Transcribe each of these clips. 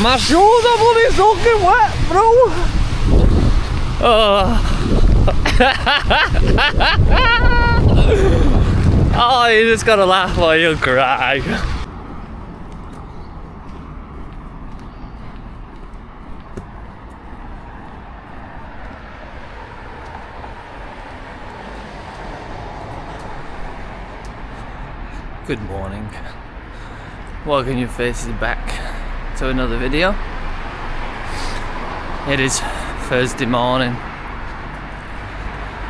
My shoes are bloody soaking wet, bro. Oh, you just gotta laugh or you'll cry. Good morning. Welcome your faces back to another video. It is Thursday morning,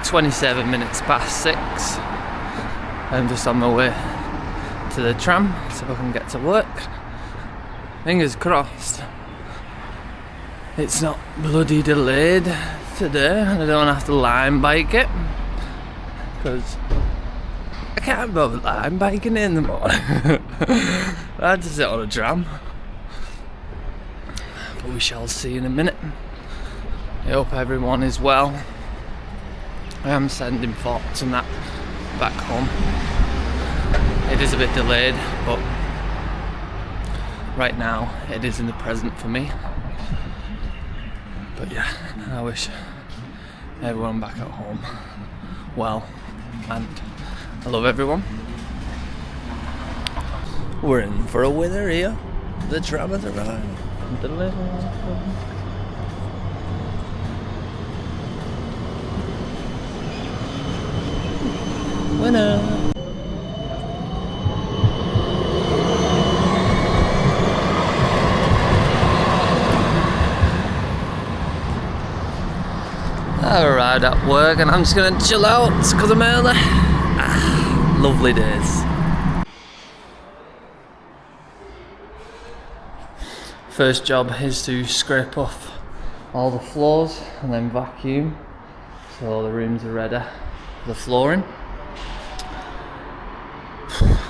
27 minutes past 6. I'm just on my way to the tram so I can get to work. Fingers crossed it's not bloody delayed today and I don't have to line bike it, because I can't bother line biking in the morning. I had to sit on a tram. But we shall see in a minute. I hope everyone is well. I am sending thoughts and that back home. It is a bit delayed, but right now it is in the present for me. But yeah, I wish everyone back at home well, and I love everyone. We're in for a winner here. The tram has arrived. Winner. I arrived at work and I'm just gonna chill out because I'm early. Lovely days. First job is to scrape off all the floors and then vacuum so all the rooms are ready for the flooring.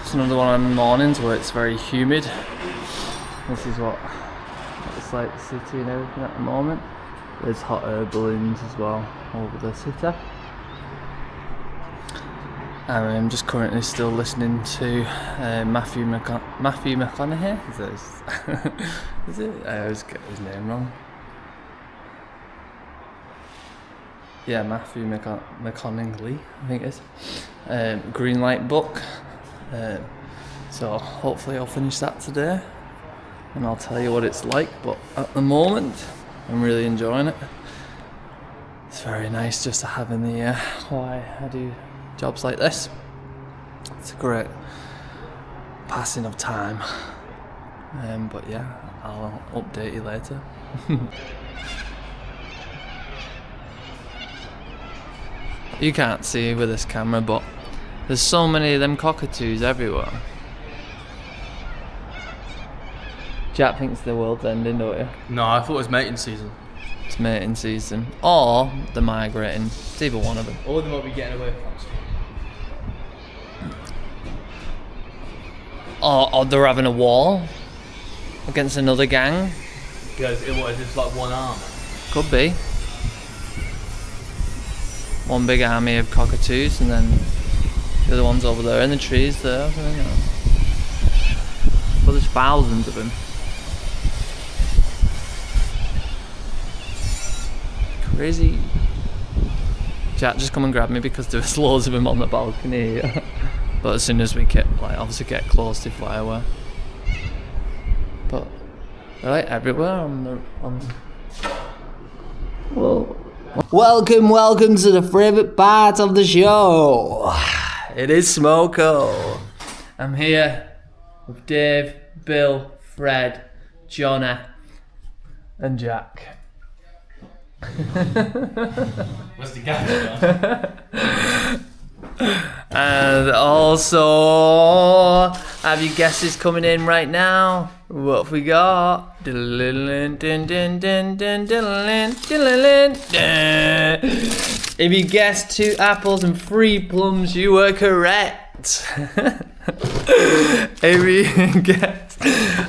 It's another one on the mornings where it's very humid. This is what it's like the city and everything at the moment. There's hot air balloons as well over the city. I'm just currently still listening to Matthew McConaughey. Is it? I always get his name wrong. Yeah, Matthew McConaughey, I think it is. Green Light book. So hopefully I'll finish that today and I'll tell you what it's like. But at the moment, I'm really enjoying it. It's very nice just to have in the why I do jobs like this. It's a great passing of time. But yeah, I'll update you later. You can't see with this camera, but there's so many of them cockatoos everywhere. Jack thinks the world's ending, don't you? No, I thought it was mating season. It's mating season. Or they're migrating. It's either one of them. Or they might be getting away from us. Or they're having a war against another gang. Because it was just like one arm. Could be. One big army of cockatoos and then the other one's over there in the trees there. But there's thousands of them. Crazy. Jack, just come and grab me because there's loads of them on the balcony. But as soon as we obviously get close, they fly away. But they're like everywhere Whoa. Welcome to the favourite part of the show. It is Smoko. I'm here with Dave, Bill, Fred, Jonah, and Jack. What's the gap? And also, have your guesses coming in right now? What have we got? If you guessed 2 apples and 3 plums, you were correct. If you guessed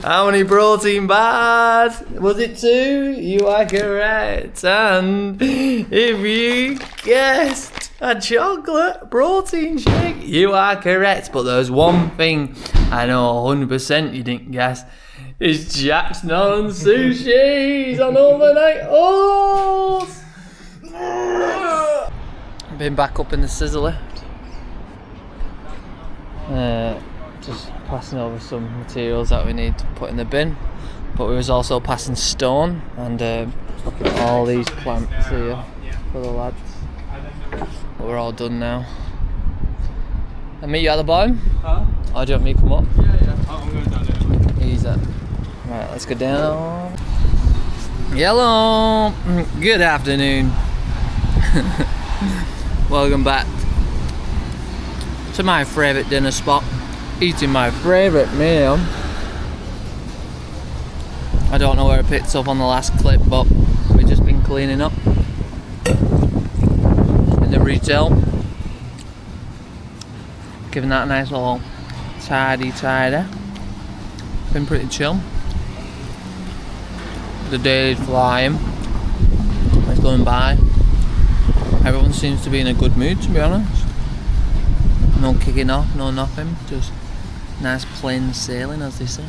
how many protein bars, was it 2? You are correct. And if you guessed a chocolate protein shake, you are correct. But there's one thing I know 100% you didn't guess. It's Jack's non sushis on overnight oats. Been back up in the scissor lift. Just passing over some materials that we need to put in the bin. But we was also passing stone and all these plants here for the lads. But we're all done now. I'll meet you at the bottom. Huh? Or do you want me to come up? Yeah. I'm going down there. Easy. Right, let's go down. Hello. Good afternoon. Welcome back to my favourite dinner spot. Eating my favourite meal. I don't know where it picked up on the last clip, but we've just been cleaning up in the retail. Giving that a nice little tidy. Been pretty chill. The day is flying. It's going by. Everyone seems to be in a good mood, to be honest. No kicking off, no nothing. Just nice plain sailing, as they say.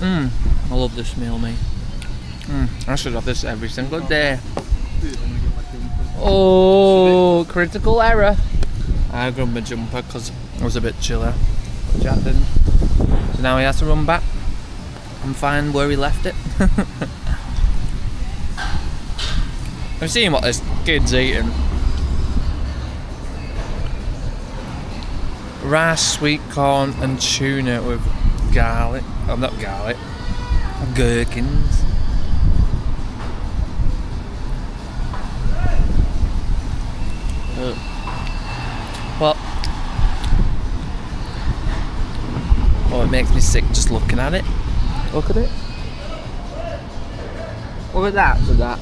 I love this meal, mate. I should have this every single day. Oh, critical error. I grabbed my jumper because it was a bit chilly. Jack didn't. So now he has to run back and find where he left it. I'm seeing what this kid's eating. Rice, sweet corn and tuna with garlic. Oh, not garlic. Gherkins. Well, oh, it makes me sick just looking at it. Look at it. Look at that for that.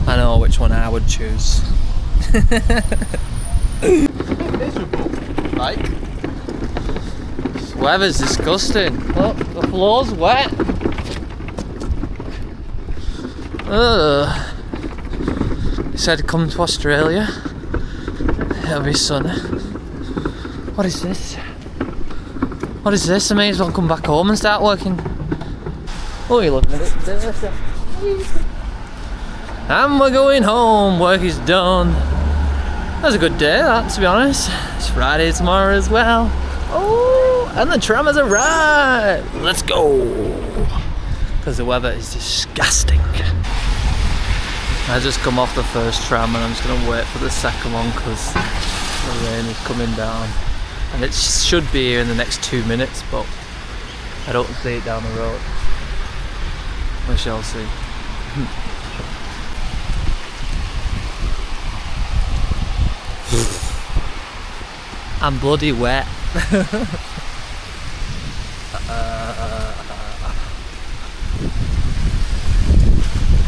I know which one I would choose. Like, this weather's disgusting. Look, the floor's wet. He said come to Australia. It'll be sunny. What is this? What is this? I may as well come back home and start working. Oh, you're looking a bit dirty. And we're going home, work is done. That was a good day, that, to be honest. It's Friday tomorrow as well. Oh, and the tram has arrived. Let's go. Because the weather is disgusting. I just come off the first tram and I'm just going to wait for the second one because the rain is coming down. And it should be here in the next 2 minutes, but I don't see it down the road. We shall see. I'm bloody wet.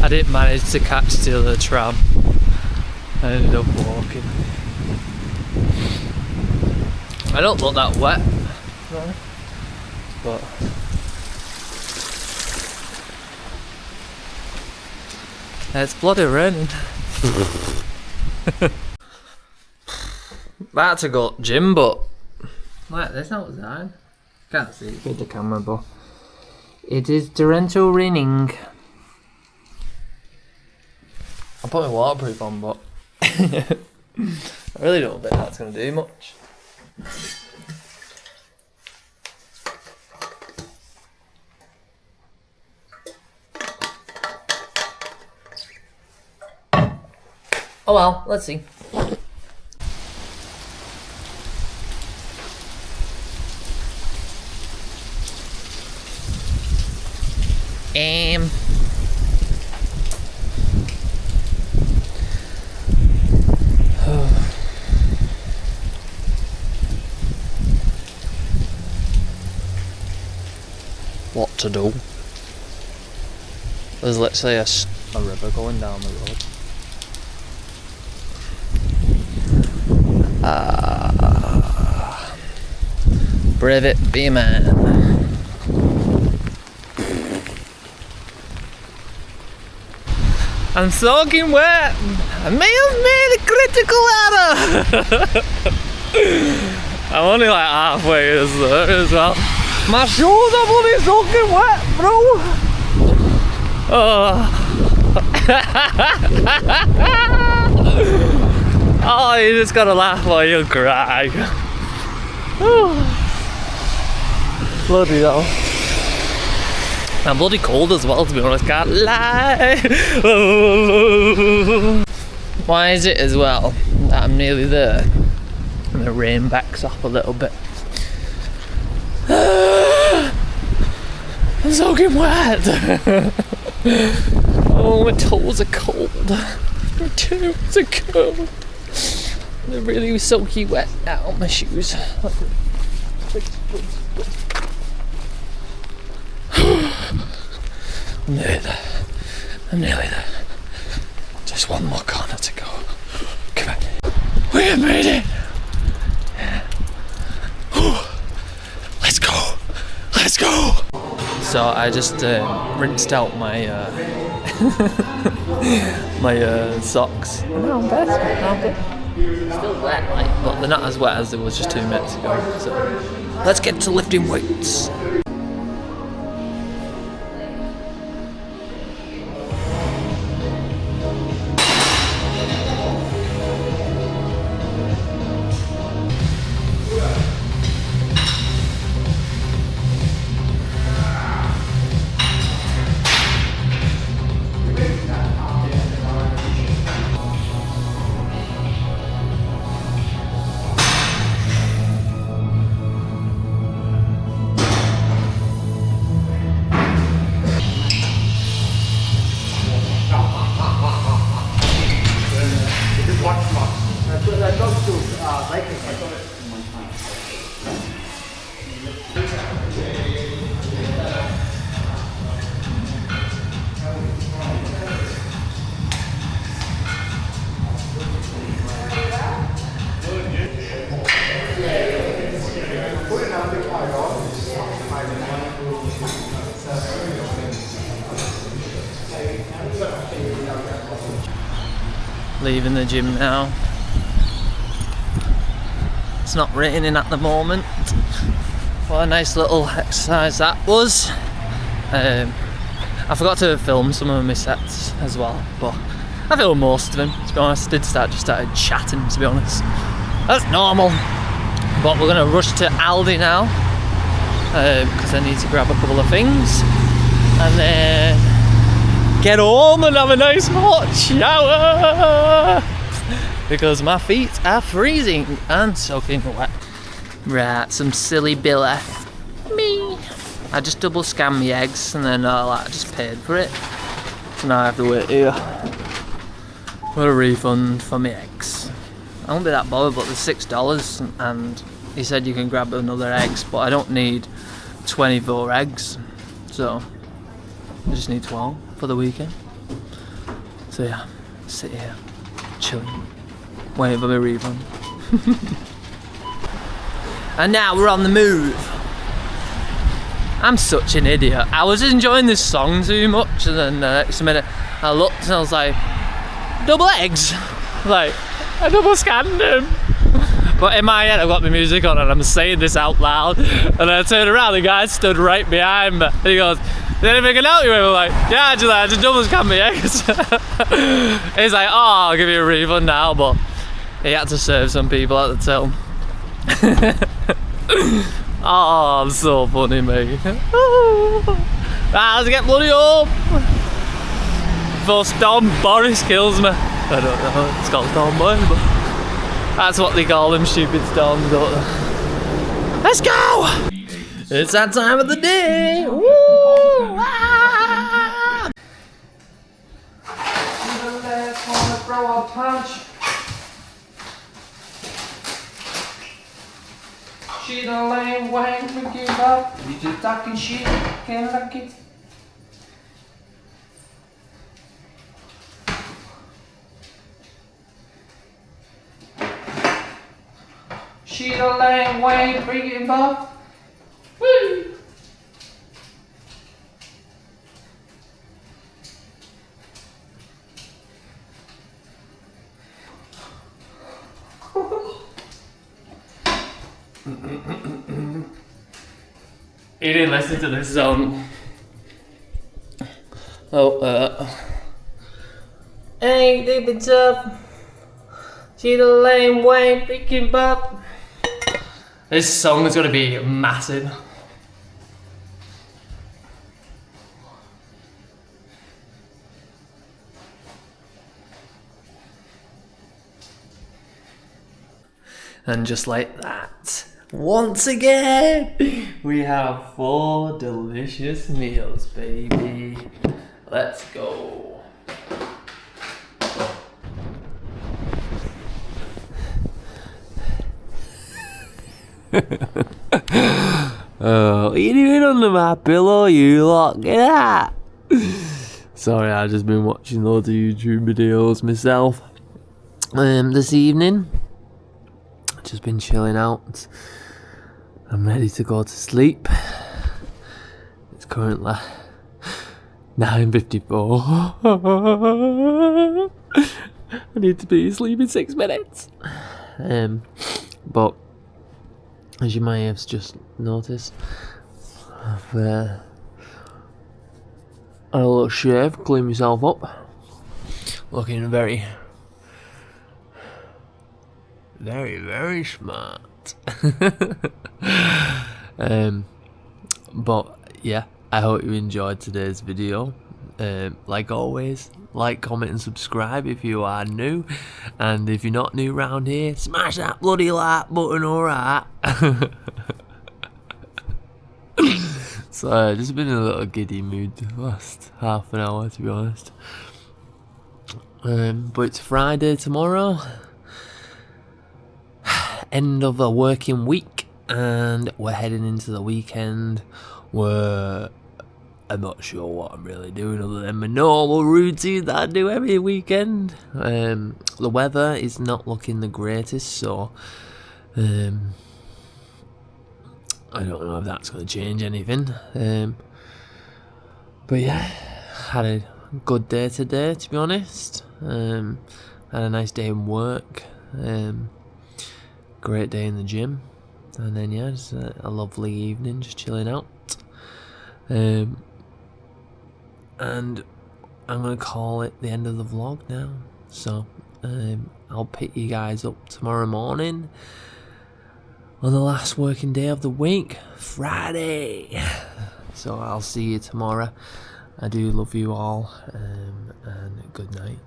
I didn't manage to catch the other tram. I ended up walking. I don't look that wet, but it's bloody raining. About to go gym, but like this outside. Can't see it with the camera, but it is torrential raining. I'll put my waterproof on, but I really don't think that's going to do much. Oh well, let's see. What to do? There's literally a river going down the road. Brave it, be a man. I'm soaking wet. I may have made a critical error. I'm only like halfway there as well. My shoes are bloody soaking wet, bro. Oh. Oh, you just gotta laugh or you'll cry. Bloody hell. I'm bloody cold as well, to be honest, can't lie. Why is it as well that I'm nearly there and the rain backs off a little bit? I'm soaking wet. Oh, my toes are cold. My toes are cold. They're really soaky wet now, my shoes. I'm nearly there. I'm nearly there. Just one more corner to go. Come on. We have made it. Let's go. Let's go. So I just rinsed out my my socks. No, I'm best. I'm good. Still wet, like, but they're not as wet as they was just 2 minutes ago. So let's get to lifting weights. Leaving the gym now. It's not raining at the moment. What a nice little exercise that was. I forgot to film some of my sets as well, but I filmed most of them, to be honest. I just started chatting, to be honest. That's normal. But we're gonna rush to Aldi now, because I need to grab a couple of things. And then get home and have a nice hot shower because my feet are freezing and soaking wet. Right, some silly Billy. Me. I just double scanned my eggs and then I just paid for it. So now I have to wait here for a refund for my eggs. I won't be that bothered, but there's $6 and he said you can grab another eggs, but I don't need 24 eggs. So I just need 12 for the weekend. So yeah, sit here, chilling, waiting for my refund. And now we're on the move. I'm such an idiot. I was enjoying this song too much, and then the next minute I looked and I was like, double eggs? Like, I double scanned him. But in my head I've got my music on and I'm saying this out loud, and I turned around, the guy stood right behind me and he goes, "Is there anything I can help you with?" I'm like, "Yeah, I just double scanned my eggs." He's like, "Oh, I'll give you a refund now," but he had to serve some people at the till. Oh, I'm so funny, mate. Let's get bloody home before Storm Boris kills me. I don't know, it's called Storm Boris, but that's what they call them, stupid storms, don't they? Let's go! It's that time of the day! Woo! Ah! The last one to throw a punch. She the lame wank to give up. You just talking shit, can't like it. She the lame wank to give up. Woo! He didn't listen to this song. Oh, ain't deep tough. See the lame way picking butt. This song is gonna be massive. And just like that, once again, we have 4 delicious meals, baby. Let's go. Oh, what are you doing under my pillow, you lot? Get out! Sorry, I've just been watching loads of YouTube videos myself. This evening, I've just been chilling out. I'm ready to go to sleep. It's currently 9:54. I need to be asleep in 6 minutes. But as you may have just noticed, I've had a little shave, clean myself up, looking very, very smart. But yeah, I hope you enjoyed today's video. Like always, like, comment and subscribe if you are new, and if you're not new around here, smash that bloody like button, alright? So just been in a little giddy mood the last half an hour, to be honest. But it's Friday tomorrow, end of the working week, and we're heading into the weekend where I'm not sure what I'm really doing other than my normal routine that I do every weekend. The weather is not looking the greatest, so I don't know if that's going to change anything. But yeah, had a good day today, to be honest. Had a nice day in work. Great day in the gym. And then yeah, just a lovely evening, just chilling out. And I'm going to call it the end of the vlog now. So I'll pick you guys up tomorrow morning on the last working day of the week, Friday. So I'll see you tomorrow. I do love you all, and good night.